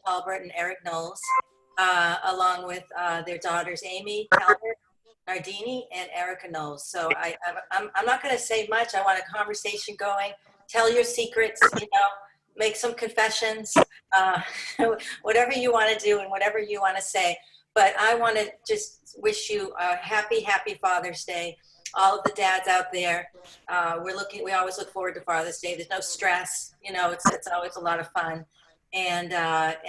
Talbert and Eric Knowles, along with their daughters, Amy Talbert, Nardini, and Erica Knowles. So I'm not going to say much. I want a conversation going. Tell your secrets, make some confessions, whatever you want to do and whatever you want to say. But I want to just wish you a happy, happy Father's Day. All of the dads out there, we always look forward to Father's Day. There's no stress, it's always a lot of fun. And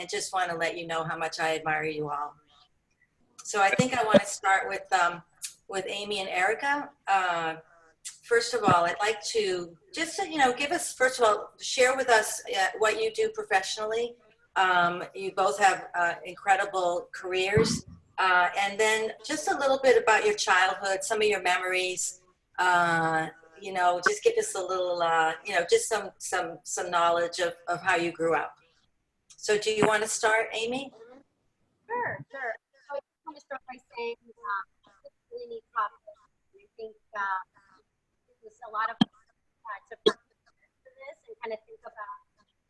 just want to let you know how much I admire you all. So I think I want to start with Amy and Erica. First of all, I'd like to just, give us, first of all, share with us what you do professionally. You both have incredible careers. And then just a little bit about your childhood, some of your memories, just give us a little, just some knowledge of how you grew up. So do you want to start, Amy? Sure. So I just want to start by saying it's a really neat topic. I think there's a lot of to this and kind of think about,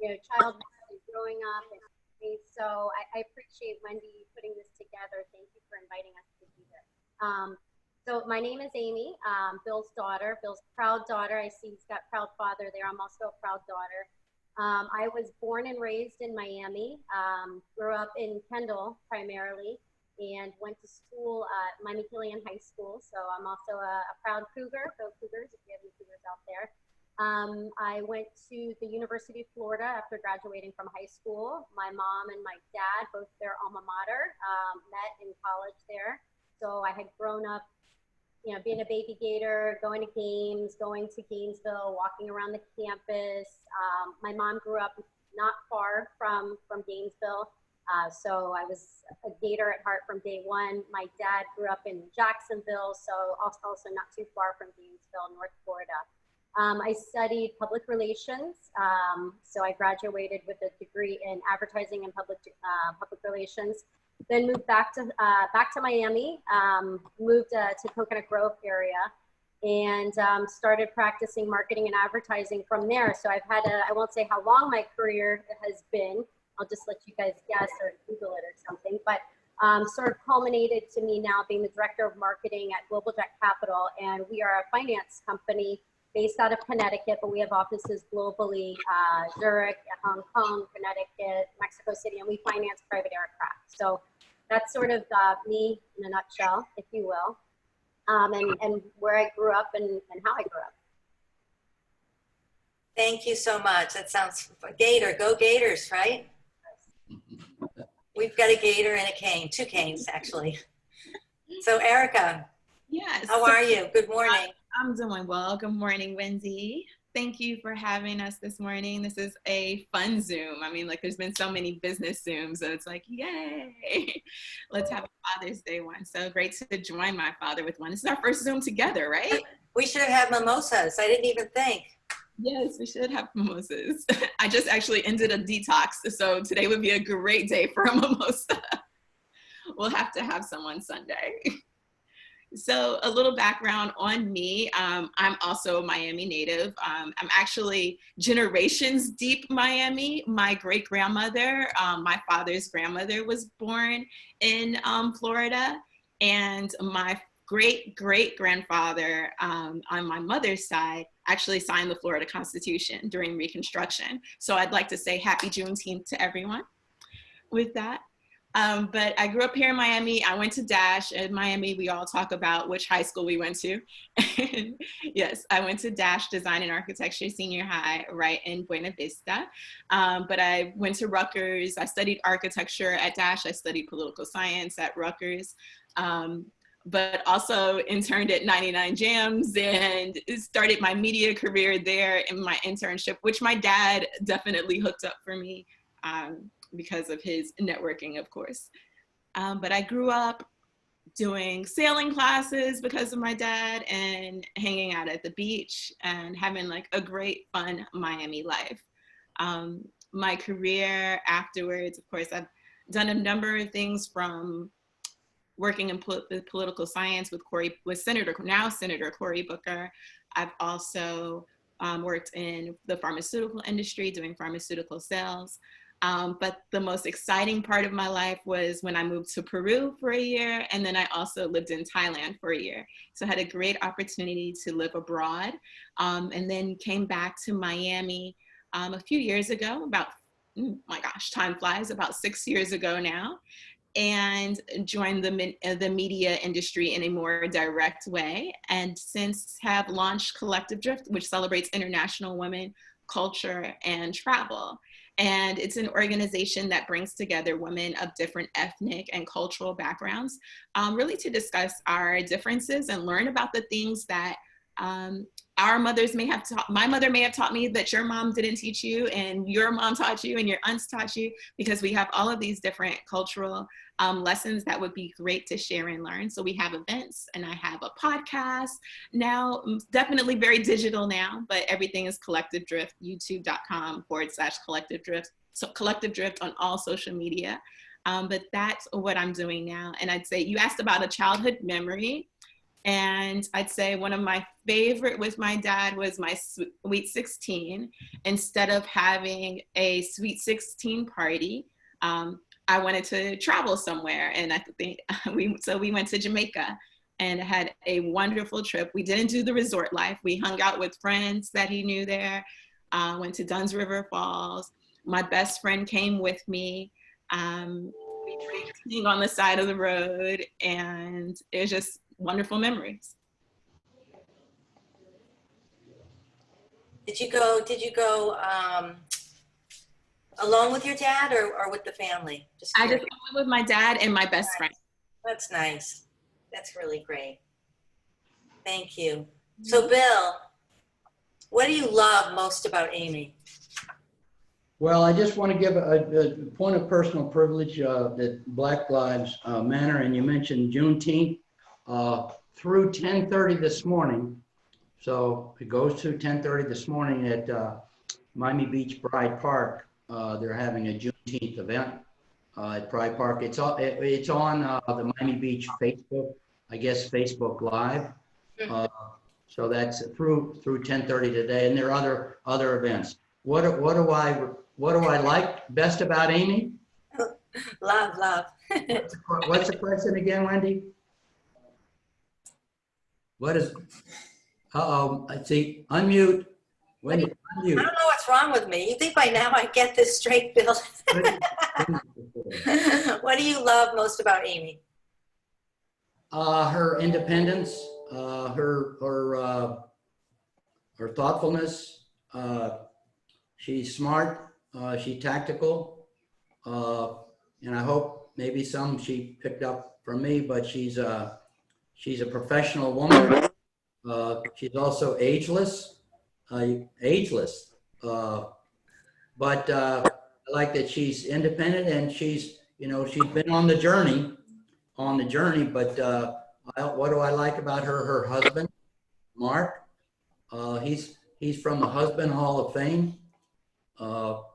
childhood and growing up. And so I appreciate Wendy putting this together. Thank you for inviting us to do this. So my name is Amy, Bill's daughter, Bill's proud daughter. I see he's got proud father there. I'm also a proud daughter. I was born and raised in Miami, grew up in Kendall primarily, and went to school at Miami Killian High School. So I'm also a proud Cougar, go Cougars if you have any Cougars out there. I went to the University of Florida after graduating from high school. My mom and my dad, both their alma mater, met in college there. So I had grown up being a baby Gator, going to games, going to Gainesville, walking around the campus. My mom grew up not far from Gainesville, so I was a Gator at heart from day one. My dad grew up in Jacksonville, so also not too far from Gainesville, North Florida. I studied public relations, so I graduated with a degree in advertising and public relations. Then moved back to Miami, moved to Coconut Grove area, and started practicing marketing and advertising from there. So I've had I won't say how long my career has been. I'll just let you guys guess or Google it or something. But sort of culminated to me now being the director of marketing at Global Jet Capital, and we are a finance company based out of Connecticut, but we have offices globally, Zurich, Hong Kong, Connecticut, Mexico City, and we finance private aircraft. So that's sort of me in a nutshell, if you will, and where I grew up and how I grew up. Thank you so much. That sounds Gator. Go Gators, right? We've got a Gator and a cane, two canes actually. So Erica, yes. How are you? Good morning. I'm doing well. Good morning, Wendy. Thank you for having us this morning. This is a fun Zoom. I mean, there's been so many business Zooms, so it's like, yay, let's have a Father's Day one. So great to join my father with one. This is our first Zoom together, right? We should have had mimosas. I didn't even think. Yes, we should have mimosas. I just actually ended a detox, so today would be a great day for a mimosa. We'll have to have some on Sunday. So a little background on me. I'm also a Miami native. I'm actually generations deep Miami. My great-grandmother, my father's grandmother, was born in Florida, and my great-great-grandfather on my mother's side actually signed the Florida Constitution during Reconstruction. So I'd like to say happy Juneteenth to everyone with that. But I grew up here in Miami. I went to Dash. In Miami, we all talk about which high school we went to. And yes, I went to Dash Design and Architecture Senior High right in Buena Vista. But I went to Rutgers. I studied architecture at Dash. I studied political science at Rutgers. But also interned at 99 Jams and started my media career there in my internship, which my dad definitely hooked up for me. Because of his networking, of course. But I grew up doing sailing classes because of my dad and hanging out at the beach and having a great fun Miami life. My career afterwards, of course, I've done a number of things from working in political science with now Senator Cory Booker. I've also worked in the pharmaceutical industry doing pharmaceutical sales. But the most exciting part of my life was when I moved to Peru for a year, and then I also lived in Thailand for a year. So I had a great opportunity to live abroad, and then came back to Miami a few years ago, about, oh my gosh, time flies, about 6 years ago now, and joined the media industry in a more direct way. And since have launched Collective Drift, which celebrates international women, culture, and travel. And it's an organization that brings together women of different ethnic and cultural backgrounds, really to discuss our differences and learn about the things that our mothers may have taught. My mother may have taught me that your mom didn't teach you, and your mom taught you, and your aunts taught you, because we have all of these different cultural lessons that would be great to share and learn. So we have events, and I have a podcast now, definitely very digital now, but everything is Collective Drift, youtube.com/Collective Drift. So Collective Drift on all social media. But that's what I'm doing now. And I'd say you asked about a childhood memory. And I'd say one of my favorite with my dad was my Sweet 16. Instead of having a Sweet 16 party, I wanted to travel somewhere. And I think we went to Jamaica and had a wonderful trip. We didn't do the resort life. We hung out with friends that he knew there, went to Dunn's River Falls. My best friend came with me. We drank on the side of the road, and it was just wonderful memories. Did you go alone with your dad or with the family? I just went with my dad and my best friend. That's nice. That's really great. Thank you. So Bill, what do you love most about Amy? Well, I just want to give a point of personal privilege that Black Lives Matter, and you mentioned Juneteenth, through 10:30 this morning. So it goes to 10:30 this morning at Miami Beach Pride Park. They're having a Juneteenth event at Pride Park. It's on the Miami Beach Facebook, I guess Facebook Live. So that's through 10:30 today, and there are other events. What do I like best about Amy? Love. What's the question again, Wendy? What is? I see. Unmute. Wendy, unmute. I don't know what's wrong with me. You think by now I get this straight, Bill? What do you love most about Amy? Her independence, her thoughtfulness. She's smart. She's tactical, and I hope maybe some she picked up from me. But she's a professional woman. She's also ageless. But I like that she's independent, and she's been on the journey. But what do I like about her? Her husband, Mark. He's from the Husband Hall of Fame.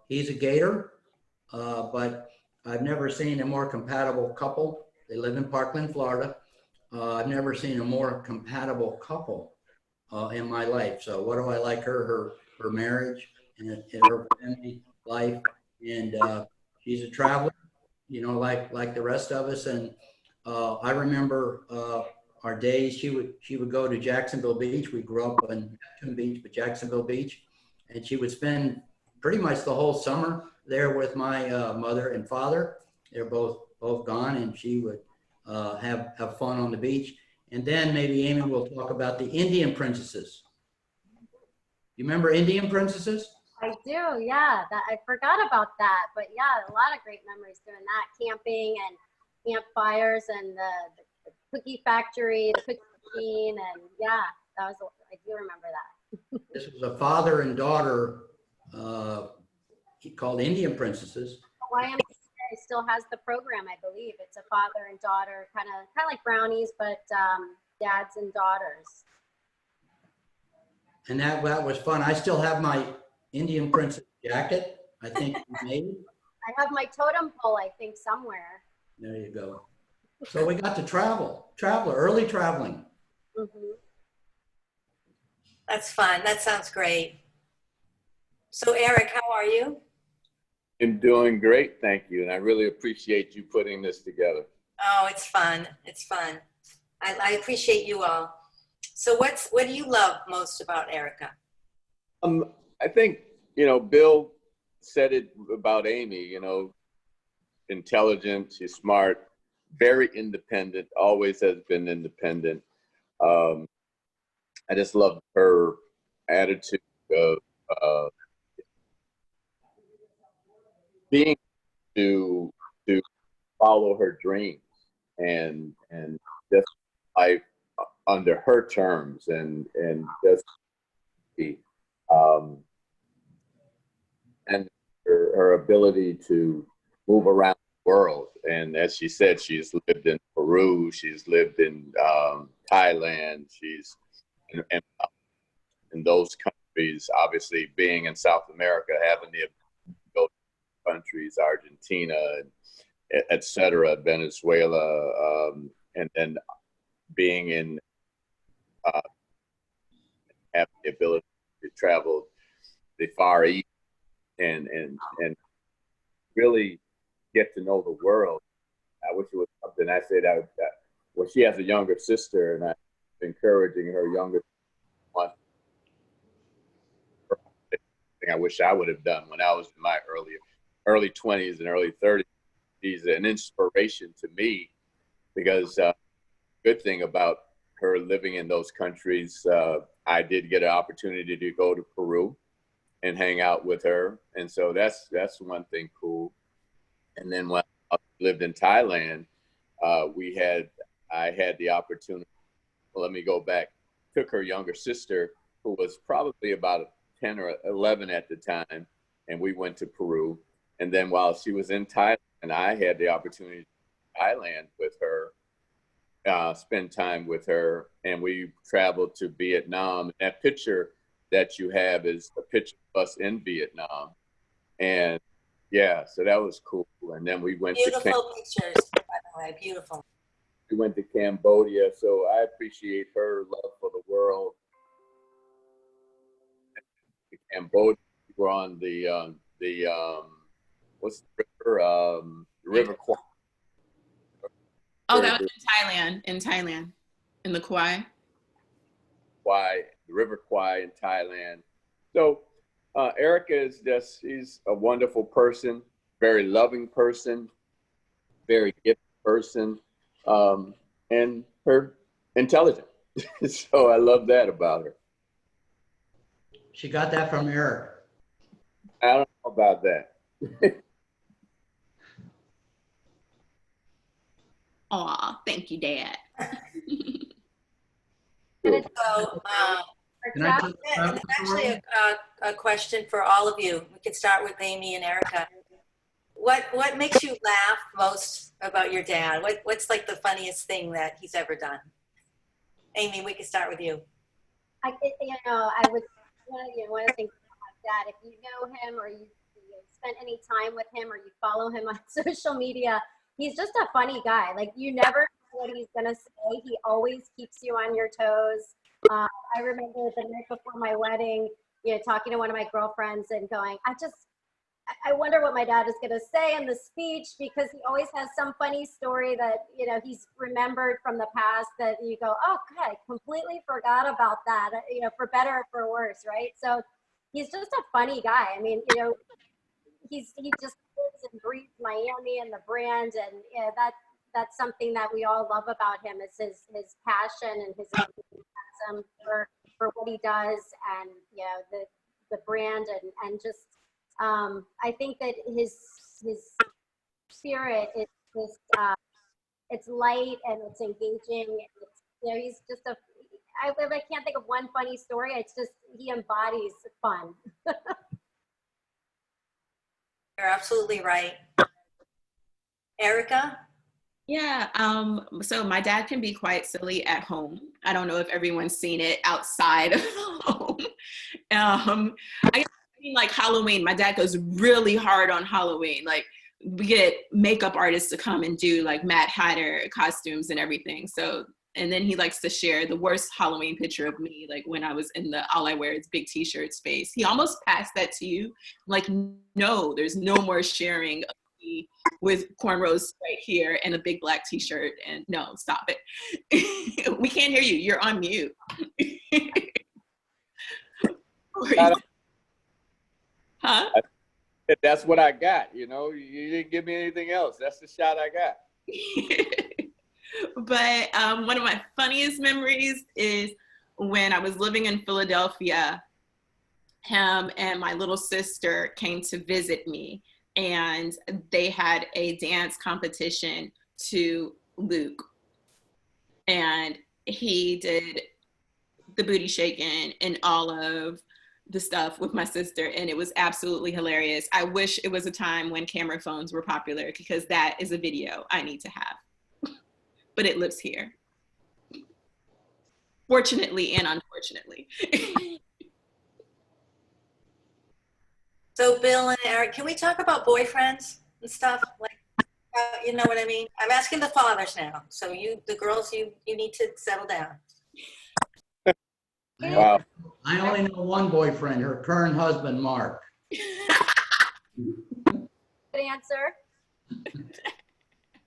He's a Gator, but I've never seen a more compatible couple. They live in Parkland, Florida. I've never seen a more compatible couple in my life. So what do I like her marriage and her family life, and she's a traveler, like the rest of us. And I remember our days. She would go to Jacksonville Beach. We grew up in Neptune Beach, but Jacksonville Beach, and she would spend pretty much the whole summer there with my mother and father. They're both gone, and she would have fun on the beach. And then maybe Amy will talk about the Indian princesses. You remember Indian princesses? I do, yeah. I forgot about that, but yeah, a lot of great memories doing that, camping and campfires and the cookie factory, the cookie machine, and yeah, I do remember that. This was a father and daughter called Indian Princesses. YMCA still has the program, I believe. It's a father and daughter, kind of like brownies, but dads and daughters. And that was fun. I still have my Indian Princess jacket, I think you made. I have my totem pole, I think, somewhere. There you go. So we got to early traveling. Mm-hmm. That's fun. That sounds great. So Eric, how are you? I'm doing great, thank you. And I really appreciate you putting this together. Oh, it's fun. It's fun. I appreciate you all. So what do you love most about Erica? I think, Bill said it about Amy, intelligent, she's smart, very independent, always has been independent. I just love her attitude of being to follow her dreams and just life under her terms and just be and her ability to move around the world. And as she said, she's lived in Peru, she's lived in Thailand, she's in those countries. Obviously, being in South America, having the ability to countries, Argentina, et cetera, Venezuela, and then being in, have the ability to travel the Far East and really get to know the world. I wish it was something I said. Well, she has a younger sister, and I'm encouraging her younger one. I wish I would have done when I was in my early 20s and early 30s. She's an inspiration to me because good thing about her living in those countries, I did get an opportunity to go to Peru and hang out with her, and so that's one thing cool. And then when I lived in Thailand, I had the opportunity. Well, let me go back. Took her younger sister, who was probably about 10 or 11 at the time, and we went to Peru. And then while she was in Thailand, I had the opportunity to go to Thailand with her, spend time with her, and we traveled to Vietnam. That picture that you have is a picture of us in Vietnam. And yeah, so that was cool. And then we went Beautiful pictures, by the way, beautiful. We went to Cambodia, so I appreciate her love for the world. Cambodia, we were on the what's the river? The River Kwai. Oh, that was in Thailand, in the Kwai. The River Kwai in Thailand. So Erica is she's a wonderful person, very loving person, very gifted person, and her intelligent. So I love that about her. She got that from Eric. I don't know about that. Aw, thank you, Dad. So, Can I and it's actually a question for all of you. We can start with Amy and Erica. What makes you laugh most about your dad? What's like the funniest thing that he's ever done? Amy, we can start with you. I would one of the things about my dad, if you know him or you spent any time with him or you follow him on social media, he's just a funny guy. Like, you never know what he's gonna say. He always keeps you on your toes. I remember the night before my wedding, talking to one of my girlfriends and going, I wonder what my dad is going to say in the speech, because he always has some funny story that, he's remembered from the past that you go, oh, God, I completely forgot about that, for better or for worse, right? So he's just a funny guy. I mean, he just lives and breathes Miami and the brand, and that's something that we all love about him, is his passion and his enthusiasm for what he does, and the brand, and just I think that his spirit is just it's light and it's engaging. He's just I can't think of one funny story. It's just he embodies fun. You're absolutely right. Erica? Yeah, so my dad can be quite silly at home. I don't know if everyone's seen it outside of home. I mean, like Halloween, my dad goes really hard on Halloween. Like, we get makeup artists to come and do like Mad Hatter costumes and everything. So And then he likes to share the worst Halloween picture of me, like when I was in the all I wear is big t-shirts phase. He almost passed that to you. Like, no, there's no more sharing of me with cornrows right here and a big black t-shirt. And no, stop it. We can't hear you. You're on mute. Huh? That's what I got. You know, you didn't give me anything else. That's the shot I got. But one of my funniest memories is when I was living in Philadelphia. Him and my little sister came to visit me, and they had a dance competition to Luke, and he did the booty shaking and all of the stuff with my sister, and it was absolutely hilarious. I wish it was a time when camera phones were popular, because that is a video I need to have. But it lives here, fortunately and unfortunately. So Bill and Eric, can we talk about boyfriends and stuff? Like, you know what I mean? I'm asking the fathers now. So you, the girls, you need to settle down. Wow. I only know one boyfriend, her current husband, Mark. Good answer.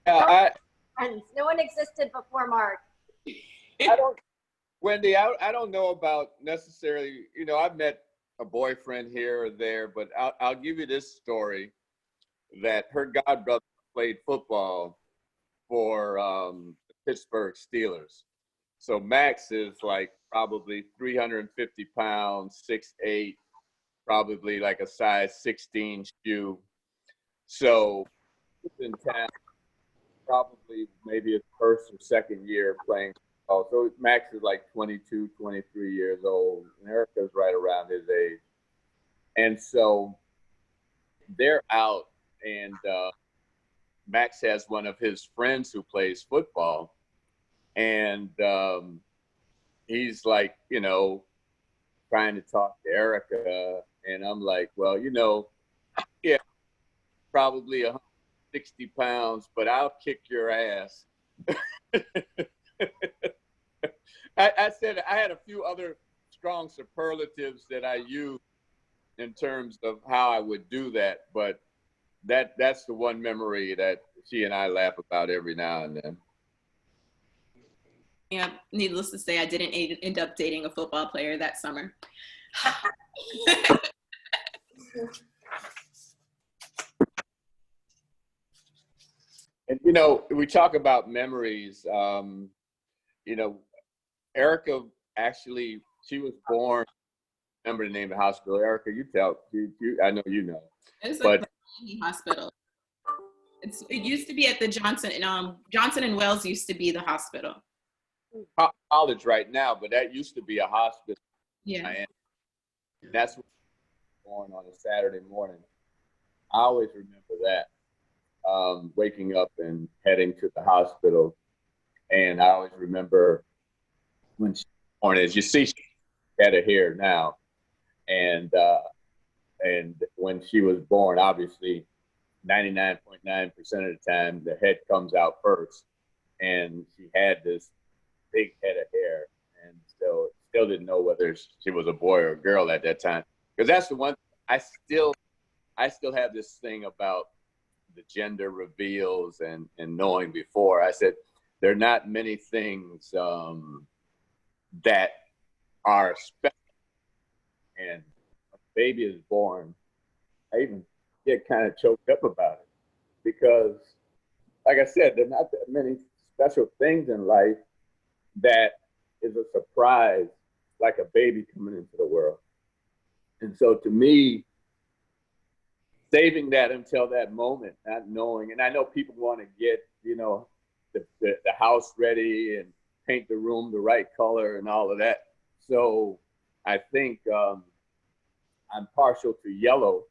Yeah, And no one existed before Mark. I don't, Wendy, I don't know about necessarily, you know, I've met a boyfriend here or there, but I'll give you this story that her godbrother played football for the Pittsburgh Steelers. So Max is like probably 350 pounds, 6'8", probably like a size 16 shoe. So he's in town, probably maybe his first or second year playing football. So Max is like 22, 23 years old, and Erica's right around his age. And so they're out, and Max has one of his friends who plays football, and he's like, you know, trying to talk to Erica, and I'm like, well, you know, yeah, probably 160 pounds, but I'll kick your ass. I said I had a few other strong superlatives that I used in terms of how I would do that, but that's the one memory that she and I laugh about every now and then. Yeah, needless to say, I didn't end up dating a football player that summer. And, you know, we talk about memories. You know, Erica actually, she was born, remember the name of the hospital. Erica, you tell, I know you know. It was But like the hospital. It used to be at the Johnson and Wells used to be the hospital. college right now, but that used to be a hospital. Yeah. And that's what was born on a Saturday morning. I always remember that. Waking up and heading to the hospital. And I always remember when she was born, as you see, she had her hair now. And when she was born, obviously 99.9% of the time, the head comes out first. And she had this big head of hair, and still didn't know whether she was a boy or a girl at that time. Because that's the one, I still have this thing about the gender reveals and knowing before. I said, there are not many things that are special. And a baby is born, I even get kind of choked up about it, because, like I said, there are not that many special things in life that is a surprise, like a baby coming into the world. And so to me, saving that until that moment, not knowing, and I know people want to get, you know, the house ready and paint the room the right color and all of that. So I think I'm partial to yellow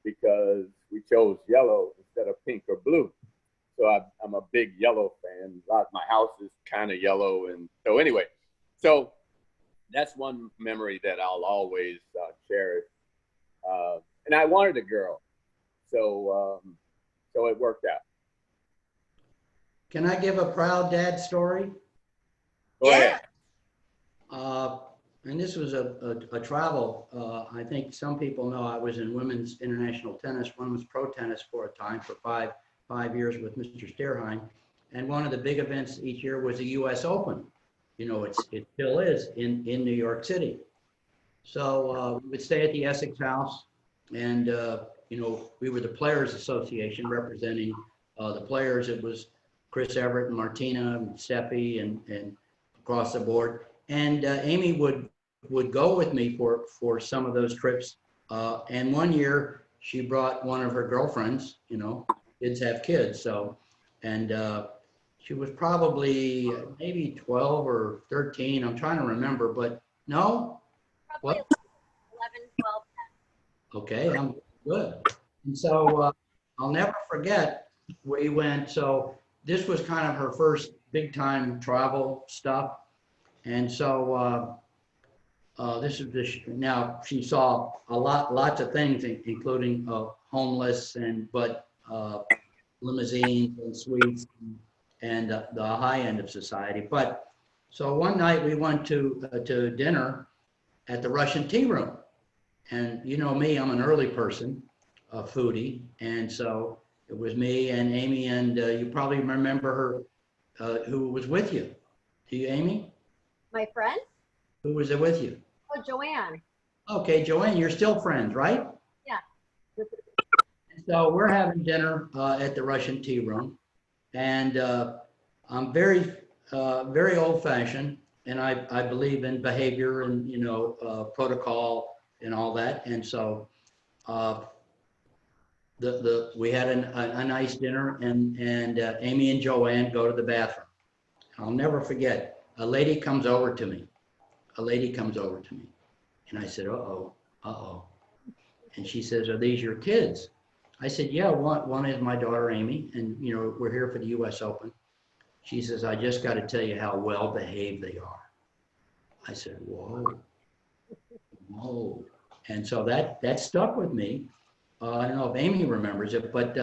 because we chose yellow instead of pink or blue. So I'm a big yellow fan. My house is kind of yellow. And so anyway, so that's one memory that I'll always cherish. And I wanted a girl. So it worked out. Can I give a proud dad story? Go Yeah. ahead. And this was a travel. I think some people know I was in women's international tennis, women's pro tennis for a time for five years with Mr. Steerheim. And one of the big events each year was the U.S. Open. You know, it still is in New York City. So we would stay at the Essex House, and you know, we were the Players Association representing the players. It was Chris Everett and Martina and Steffi and across the board. And Amy would go with me for some of those trips. And one year she brought one of her girlfriends. You know, kids have kids, so and she was probably maybe 12 or 13. I'm trying to remember, but no. Probably What? 11, 12. Okay, I'm good. And so I'll never forget, we went, so this was kind of her first big time travel stuff. And so this is now she saw lots of things, including homeless but limousines and suites and the high end of society. But so one night we went to dinner at the Russian Tea Room. And you know me, I'm an early person, a foodie. And so it was me and Amy, and you probably remember her, who was with you. Do you, Amy? My friend? Who was it with you? Oh, Joanne. Okay, Joanne, you're still friends, right? Yeah. And so we're having dinner at the Russian Tea Room. And I'm very old fashioned. And I believe in behavior and, you know, protocol and all that. And so we had a nice dinner, and Amy and Joanne go to the bathroom. I'll never forget, a lady comes over to me. And I said, uh-oh. And she says, are these your kids? I said, yeah, one is my daughter, Amy, and, you know, we're here for the U.S. Open. She says, I just got to tell you how well behaved they are. I said, whoa. And so that stuck with me. I don't know if Amy remembers it, but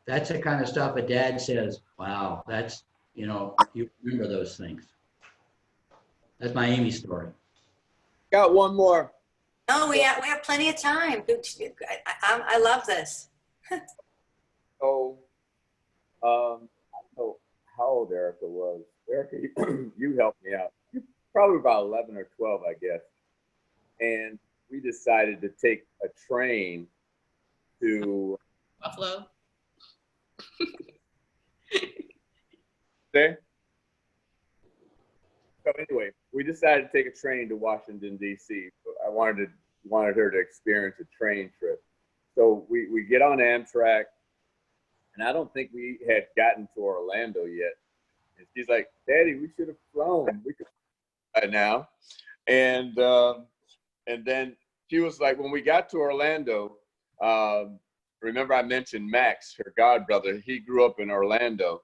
that's the kind of stuff a dad says, wow, that's, you know, you remember those things. That's my Amy story. Got one more. No, we have plenty of time. I love this. So, I don't know how old Erica was. Erica, you helped me out. Probably about 11 or 12, I guess. And we decided to take a train to Buffalo. there. So anyway, we decided to take a train to Washington, D.C. I wanted her to experience a train trip. So we get on Amtrak, and I don't think we had gotten to Orlando yet. And she's like, Daddy, we should have flown. We could by now. And then she was like, when we got to Orlando, remember I mentioned Max, her godbrother, he grew up in Orlando.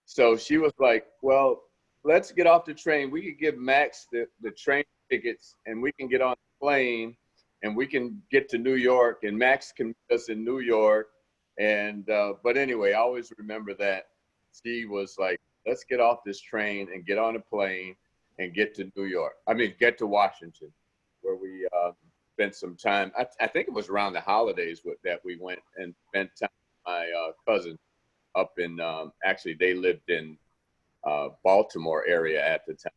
So she was like, well, let's get off the train. We could give Max the train tickets, and we can get on the plane, and we can get to New York, and Max can meet us in New York. And but anyway, I always remember that. She was like, let's get off this train and get on a plane and get to New York. I mean, get to Washington, where we spent some time. I think it was around the holidays that we went and spent time with my cousin up in, actually they lived in Baltimore area at the time.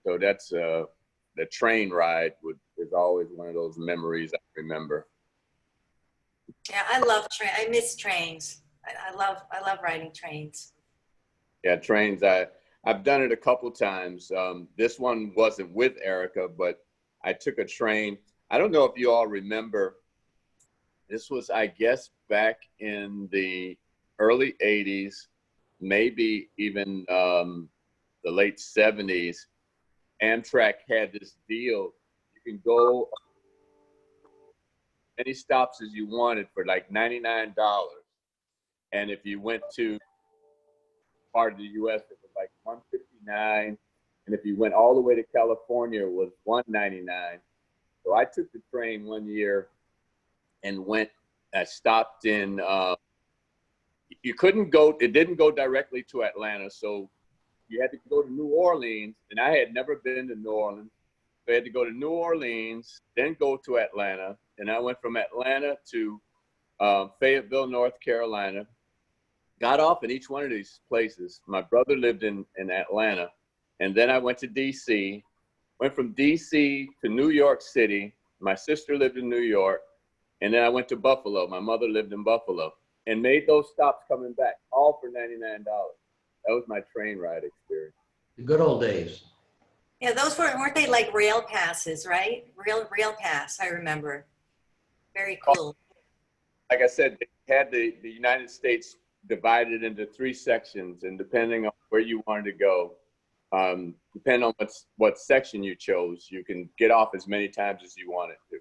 So that's the train ride is always one of those memories I remember. Yeah, I miss trains. I love riding trains. Yeah, trains. I've done it a couple times. This one wasn't with Erica, but I took a train. I don't know if you all remember. This was, I guess, back in the early 80s, maybe even the late 70s. Amtrak had this deal. You can go many stops as you wanted for like $99. And if you went to part of the U.S., it was like $159. And if you went all the way to California, it was $199. So I took the train one year and stopped in, you couldn't go, it didn't go directly to Atlanta. So you had to go to New Orleans, and I had never been to New Orleans. So I had to go to New Orleans, then go to Atlanta, and I went from Atlanta to Fayetteville, North Carolina. Got off in each one of these places. My brother lived in Atlanta, and then I went to DC. Went from DC to New York City. My sister lived in New York, and then I went to Buffalo. My mother lived in Buffalo, and made those stops coming back, all for $99. That was my train ride experience. The good old days. Yeah, those weren't they like rail passes, right? Rail pass, I remember. Very cool. Like I said, they had the United States divided into 3 sections, and depending on where you wanted to go, depending on what section you chose, you can get off as many times as you wanted to.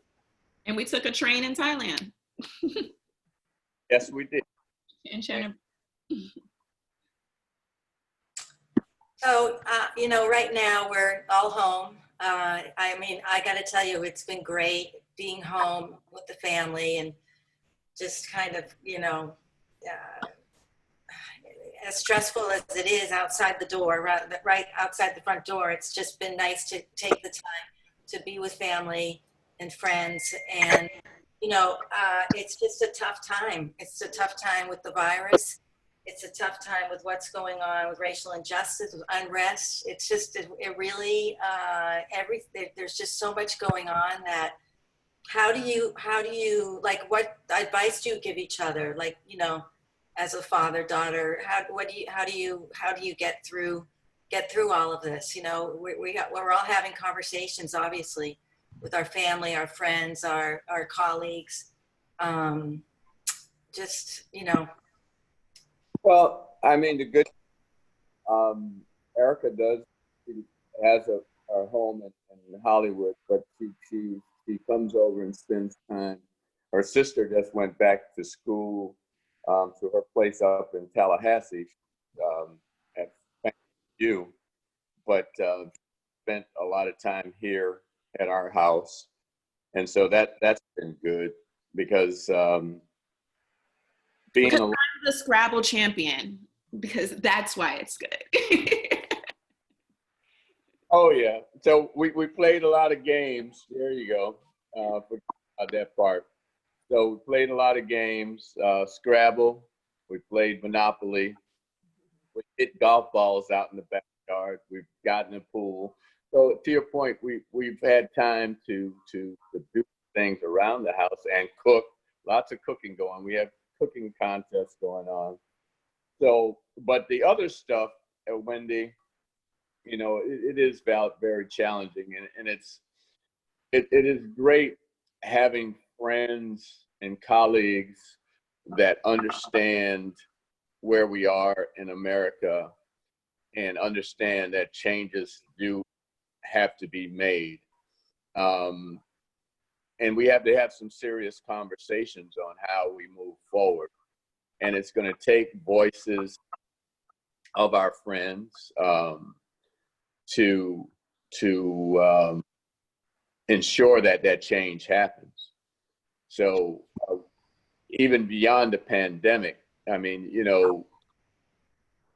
And we took a train in Thailand. Yes, we did. In China. So, right now we're all home. I mean, I got to tell you, it's been great being home with the family and just kind of, as stressful as it is outside the door, right outside the front door, it's just been nice to take the time to be with family and friends. And, it's just a tough time. It's a tough time with the virus. It's a tough time with what's going on with racial injustice, with unrest. It's just, it really, there's just so much going on that how do you, like, what advice do you give each other? Like, as a father, daughter, how do you get through all of this? We're all having conversations, obviously, with our family, our friends, our colleagues. Well, I mean, the good, Erica has a home in Hollywood, but she comes over and spends time. Her sister just went back to school to her place up in Tallahassee at FAMU, but spent a lot of time here at our house. And so that's been good because being I'm the Scrabble champion, because that's why it's good. Oh yeah, so we played a lot of games. There you go. Forgot about that part. So we played a lot of games. Scrabble. We played Monopoly. We hit golf balls out in the backyard. We've gotten a pool. So to your point, we've had time to do things around the house and cook. Lots of cooking going. We have cooking contests going on. So, but the other stuff, Wendy, it is very challenging, and it is great having friends and colleagues that understand where we are in America and understand that changes do have to be made. And we have to have some serious conversations on how we move forward. And it's going to take voices of our friends to ensure that change happens. So even beyond the pandemic, I mean,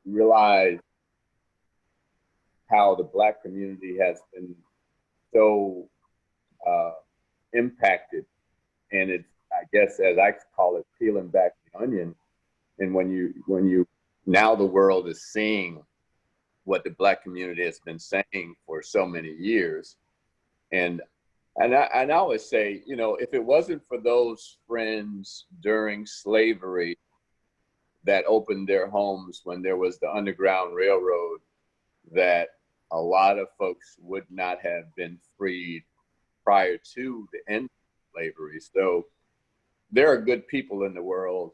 realize how the Black community has been so impacted, and it's, I guess, as I call it, peeling back the onion. And when you now the world is seeing what the Black community has been saying for so many years, and I always say, if it wasn't for those friends during slavery that opened their homes when there was the Underground Railroad, that a lot of folks would not have been freed prior to the end of slavery. So there are good people in the world,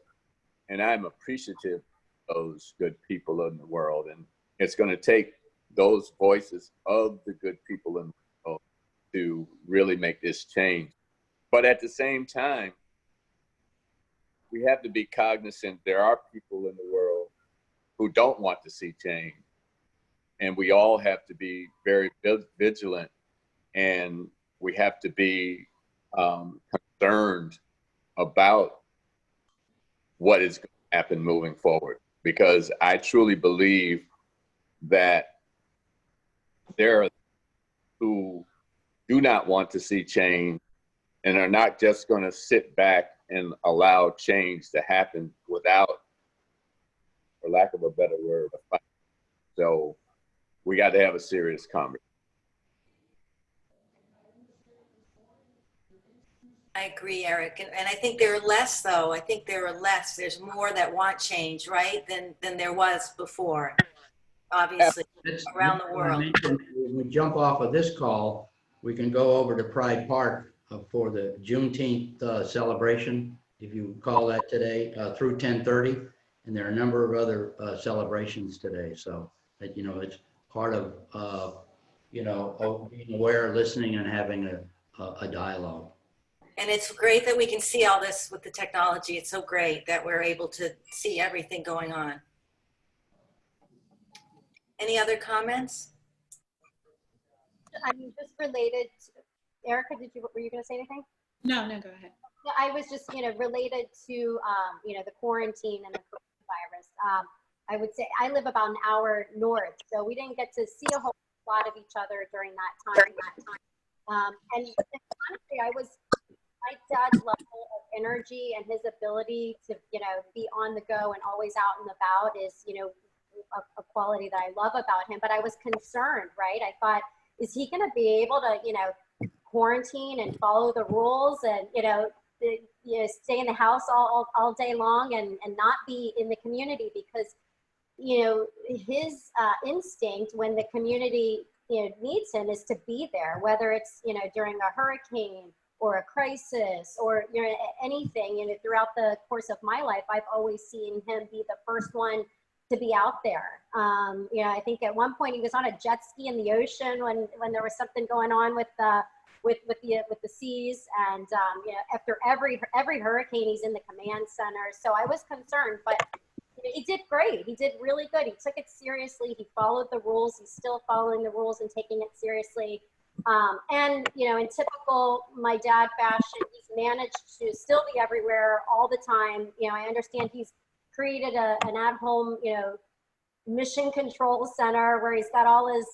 and I'm appreciative of those good people in the world. And it's going to take those voices of the good people in the world to really make this change. But at the same time, we have to be cognizant there are people in the world who don't want to see change. And we all have to be very vigilant, and we have to be concerned about what is going to happen moving forward. Because I truly believe that there are who do not want to see change and are not just going to sit back and allow change to happen without, for lack of a better word, a fight. So we got to have a serious conversation. I agree, Eric. And I think there are less, though. I think there are less. There's more that want change, right, than there was before, obviously, around the world. When we jump off of this call, we can go over to Pride Park for the Juneteenth celebration, if you call that today, through 10:30. And there are a number of other celebrations today. So that, you know, it's part of, you know, being aware, listening, and having a dialogue. And it's great that we can see all this with the technology. It's so great that we're able to see everything going on. Any other comments? I mean, just related to, Erica, were you going to say anything? No, go ahead. No, I was just, related to, the quarantine and the coronavirus. I would say I live about an hour north, so we didn't get to see a whole lot of each other during that time. And honestly, my dad's level of energy and his ability to, be on the go and always out and about is, a quality that I love about him. But I was concerned, right? I thought, is he going to be able to, quarantine and follow the rules and, stay in the house all day long and not be in the community? Because, his instinct when the community, needs him is to be there, whether it's, during a hurricane or a crisis or, anything. Throughout the course of my life, I've always seen him be the first one to be out there. I think at one point he was on a jet ski in the ocean when there was something going on with the seas, and after every hurricane, he's in the command center. So I was concerned, but he did great. He did really good. He took it seriously. He followed the rules. He's still following the rules and taking it seriously. And in typical my dad fashion, he's managed to still be everywhere all the time. I understand he's created an at-home, mission control center where he's got all his,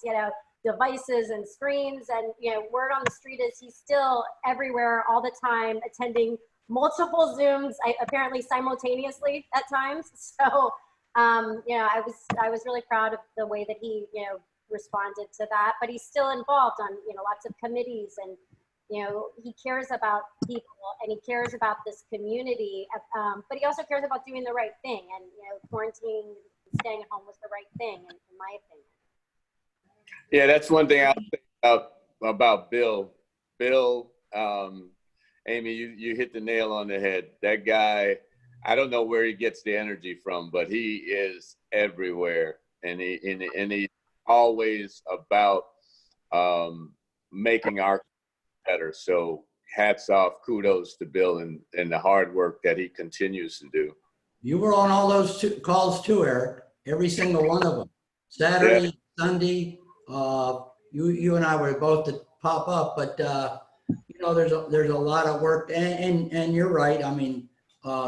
devices and screens, and word on the street is he's still everywhere all the time, attending multiple Zooms, apparently simultaneously at times. So I was really proud of the way that he responded to that. But he's still involved on lots of committees, and he cares about people and he cares about this community. But he also cares about doing the right thing, and quarantining, staying at home was the right thing in my opinion. Yeah, that's one thing I'll say about Bill. Bill, Amy, you hit the nail on the head. That guy, I don't know where he gets the energy from, but he is everywhere, and he's always about making our better. So hats off, kudos to Bill and the hard work that he continues to do. You were on all those calls too, Eric. Every single one of them. Saturday, yeah. Sunday. You and I were both to pop up, but there's a lot of work, and you're right. I mean,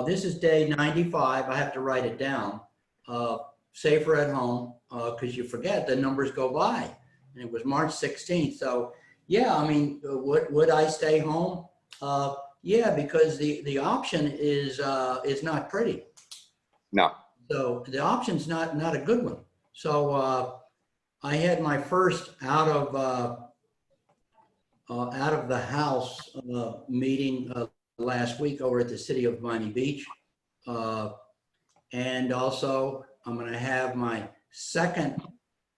this is day 95. I have to write it down. Safer at home, because you forget the numbers go by, and it was March 16th. So yeah, I mean, would I stay home? Yeah, because the option is not pretty. No. So the option's not a good one. So I had my first out of the house meeting last week over at the city of Miami Beach, and also I'm going to have my second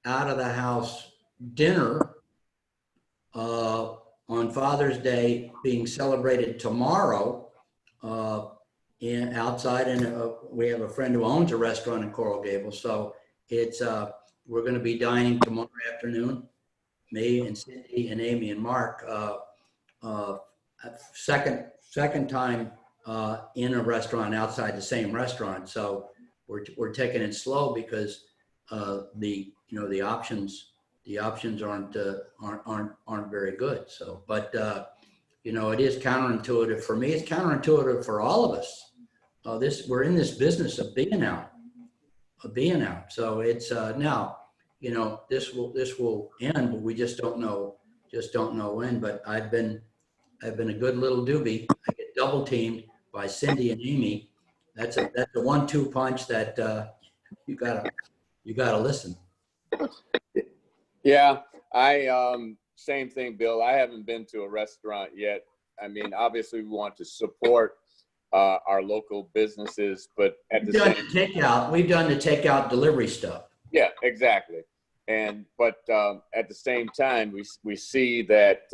out of the house dinner on Father's Day being celebrated tomorrow outside, and we have a friend who owns a restaurant in Coral Gables, so it's we're going to be dining tomorrow afternoon, me and Cindy and Amy and Mark, second time in a restaurant outside the same restaurant. So we're taking it slow because the options aren't very good. So, but it is counterintuitive for me. It's counterintuitive for all of us. We're in this business of being out. So it's now, you know, this will end, but we just don't know when. But I've been a good little doobie. I get double teamed by Cindy and Amy. That's a 1-2 punch that you gotta listen. Yeah, same thing, Bill. I haven't been to a restaurant yet. I mean, obviously we want to support our local businesses, but at the same takeout, we've done the takeout delivery stuff. Yeah, exactly. But at the same time, we see that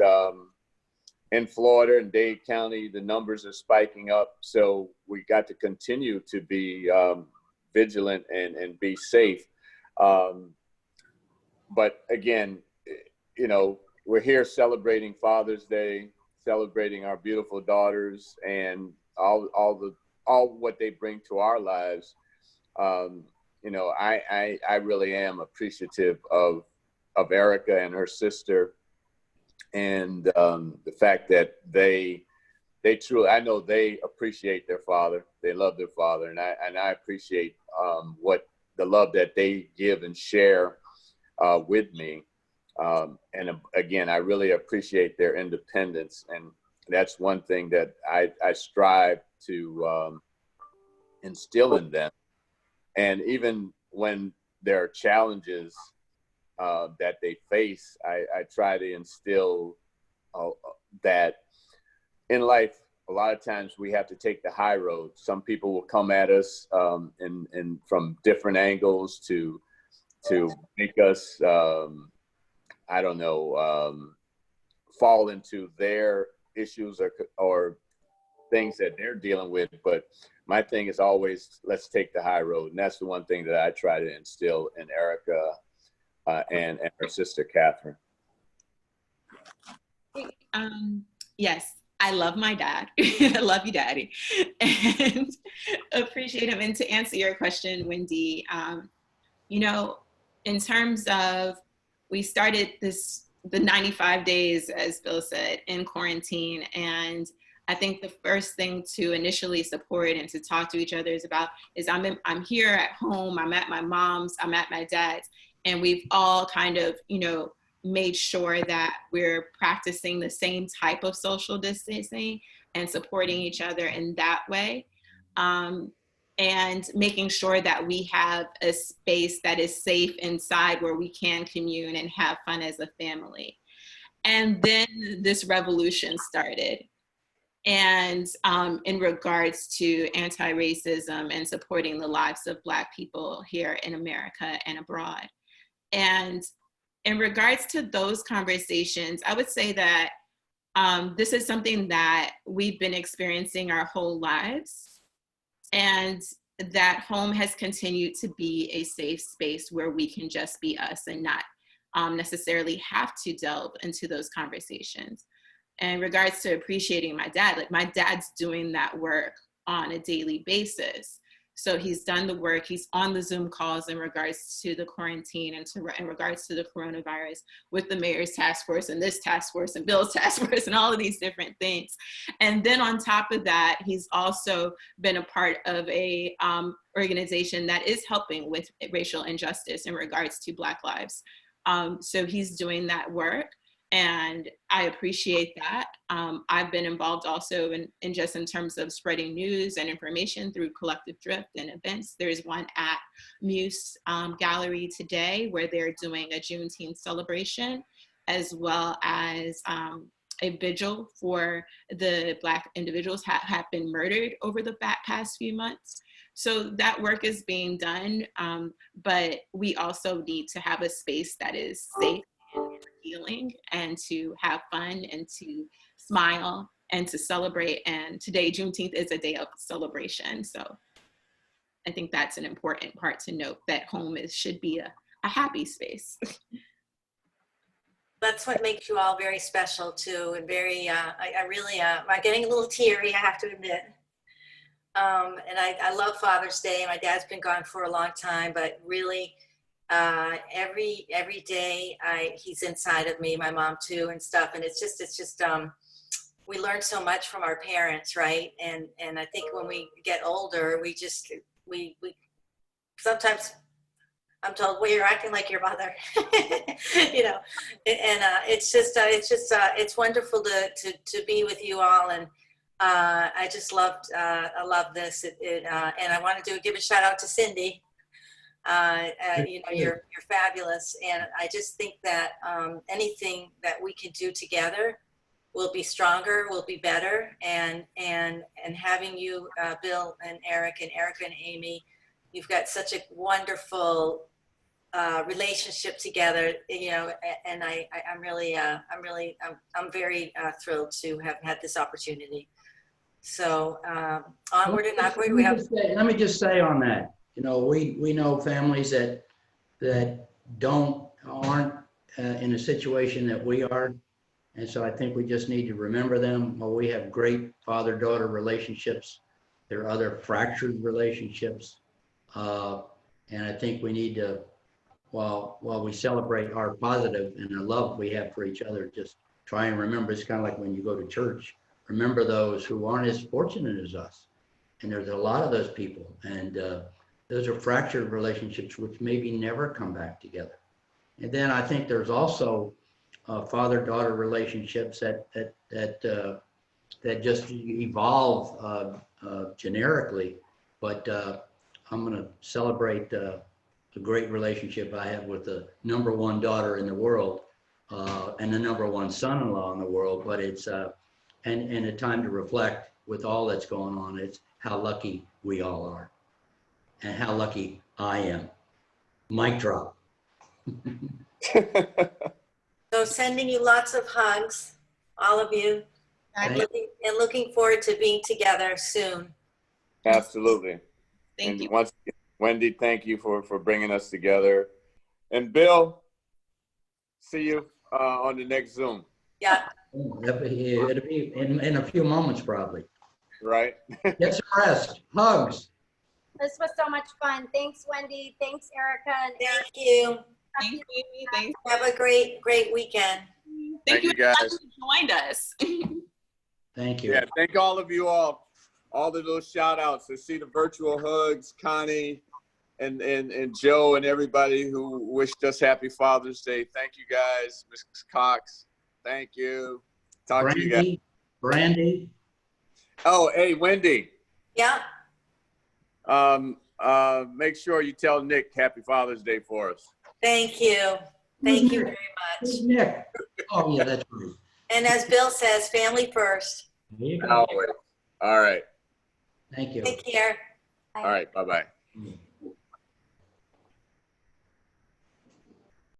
in Florida and Dade County, the numbers are spiking up. So we got to continue to be vigilant and be safe. But again, you know, we're here celebrating Father's Day, celebrating our beautiful daughters and all what they bring to our lives. You know, I really am appreciative of Erica and her sister, and the fact that they truly, I know they appreciate their father. They love their father, and I appreciate what the love that they give and share with me. And again, I really appreciate their independence, and that's one thing that I strive to instill in them. And even when there are challenges that they face, I try to instill that in life, a lot of times we have to take the high road. Some people will come at us and from different angles to make us, I don't know, fall into their issues or things that they're dealing with. But my thing is always, let's take the high road. And that's the one thing that I try to instill in Erica and her sister, Catherine. Yes, I love my dad. I love you, Daddy, and appreciate him. And to answer your question, Wendy, you know, in terms of, we started the 95 days, as Bill said, in quarantine. And I think the first thing to initially support and to talk to each other is I'm here at home, I'm at my mom's, I'm at my dad's, and we've all kind of, you know, made sure that we're practicing the same type of social distancing and supporting each other in that way. And making sure that we have a space that is safe inside where we can commune and have fun as a family. And then this revolution started. And in regards to anti-racism and supporting the lives of Black people here in America and abroad. And in regards to those conversations, I would say that this is something that we've been experiencing our whole lives. And that home has continued to be a safe space where we can just be us and not necessarily have to delve into those conversations. In regards to appreciating my dad, like, my dad's doing that work on a daily basis. So he's done the work, he's on the Zoom calls in regards to the quarantine and in regards to the coronavirus with the mayor's task force and this task force and Bill's task force and all of these different things. And then on top of that, he's also been a part of a organization that is helping with racial injustice in regards to Black lives. So he's doing that work. And I appreciate that. I've been involved also in just in terms of spreading news and information through Collective Drift and events. There's one at Muse Gallery today where they're doing a Juneteenth celebration, as well as a vigil for the Black individuals that have been murdered over the past few months. So that work is being done, but we also need to have a space that is safe and healing, and to have fun and to smile and to celebrate. And today, Juneteenth, is a day of celebration. So I think that's an important part to note, that home should be a happy space. That's what makes you all very special too, and very, I really, I'm getting a little teary, I have to admit. And I love Father's Day. My dad's been gone for a long time, but really, every day he's inside of me, my mom too, and stuff. And it's just we learn so much from our parents, right? And I think when we get older, we sometimes, I'm told, well, you're acting like your mother, you know, and it's wonderful to be with you all. And I just I love this. And I want to give a shout out to Cindy. You know, you're fabulous. And I just think that anything that we can do together will be stronger, will be better. And having you, Bill and Eric and Erica and Amy, you've got such a wonderful relationship together, you know, and I'm very thrilled to have had this opportunity. So onward and upward. Let me just say on that, you know, we know families that aren't in a situation that we are, and so I think we just need to remember them. Well, we have great father-daughter relationships. There are other fractured relationships, and I think we need to, while we celebrate our positive and the love we have for each other, just try and remember. It's kind of like when you go to church. Remember those who aren't as fortunate as us. And there's a lot of those people. And those are fractured relationships which maybe never come back together. And then I think there's also father-daughter relationships that just evolve generically. But I'm going to celebrate the great relationship I have with the #1 daughter in the world and the #1 son-in-law in the world. But it's and a time to reflect with all that's going on. It's how lucky we all are, and how lucky I am. Mic drop. So sending you lots of hugs, all of you, and looking forward to being together soon. Absolutely. Thank you. Once again, Wendy, thank you for bringing us together. And Bill, see you on the next Zoom. Yeah. It'll be in a few moments, probably. Right? Get some rest. Hugs. This was so much fun. Thanks, Wendy. Thanks, Erica. And Thank you. Thank you, Amy. Thanks. Have a great weekend. Thank you, guys. For joined us. Thank you. Yeah, thank all of you all the little shout outs. I see the virtual hugs, Connie and Joe and everybody who wished us happy Father's Day. Thank you guys. Mrs. Cox, thank you. Talk to you guys. Brandy. Oh, hey, Wendy. Yeah. Make sure you tell Nick happy Father's Day for us. Thank you. Thank you very much. Who's Nick? Oh, yeah, that's right. And as Bill says, family first. There you go. Always. All right. Thank you. Take care. All right. Bye-bye.